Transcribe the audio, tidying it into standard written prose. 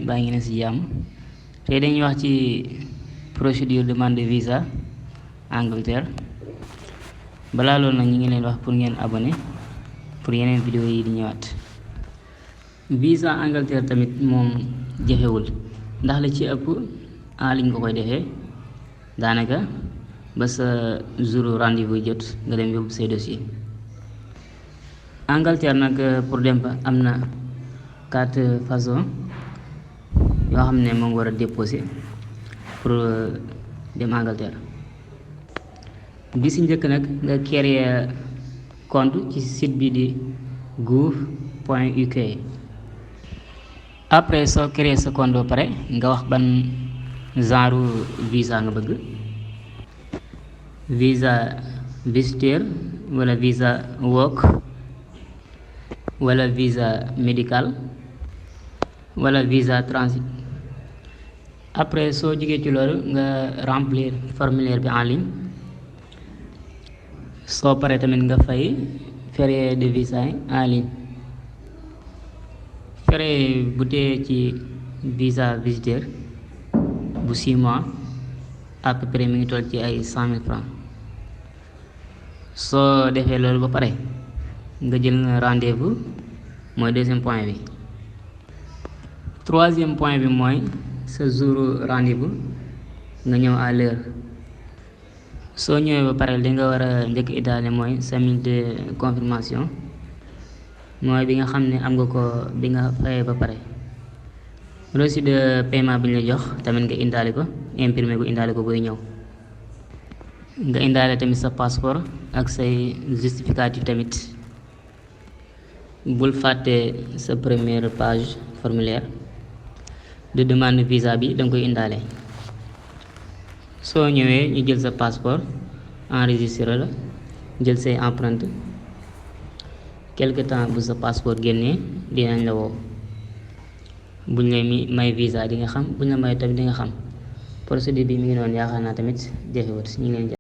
baa ngi ne si jàmm tey dañuy wax ci procédure demande de visa Angleterre. Balaa loolu nag ñu ngi leen wax pour ngeen abonné pour yeneen vidéo yi di ñëwaat. Visa Angleterre tamit moom jafewul ndax la ci ëpp en ligne nga koy defee daanaka ba sa jour rendez-vous jot nga dem yóbbu say dossier. Angleterre nag pour dem fa am na 4 façons yoo xam ne moom nga war a déposer pour dem Angleterre. bi si njëkk nag nga créer compte ci site bi di gouv.uk. après soo créer sa compte ba pare nga wax ban genre visa nga bëgg, visa visiteur wala visa work wala visa médical wala visa transit. après soo jógee ci loolu nga remplir formulaire bi en ligne. soo paree tamit nga fay frais de visa en ligne. frais bu dee ci visa visiteur bu 6 mois à peu près mi ngi toll ci ay 100 000 francs. soo defee loolu ba pare nga jël rendez-vous mooy deuxième point bi. troisième point bi mooy sa jour rendez-vous nga ñëw à l'heure. soo ñëwee ba pare li nga war a njëkk idaale mooy sa mail de confirmation mooy bi nga xam ne am nga ko bi nga fayee ba pare. reçu de paiement bi ñu la jox tamit nga indaale ko, imprimé ko indaale ko booy ñëw. nga indaale tamit sa passeport ak say justificatif tamit. bul fàtte sa première page formulaire de demande visa bi danga koy indaale. soo ñëwee ñu jël sa passeport enregistré la, jël say empreinte. quelque temps bu sa passeport génnee dinañ la woo. buñ lay may visa di nga xam, buñ la may tamit di nga xam. procédure bi mi ngi noonu, yaakaar naa tamit jafewut ñu ngi leen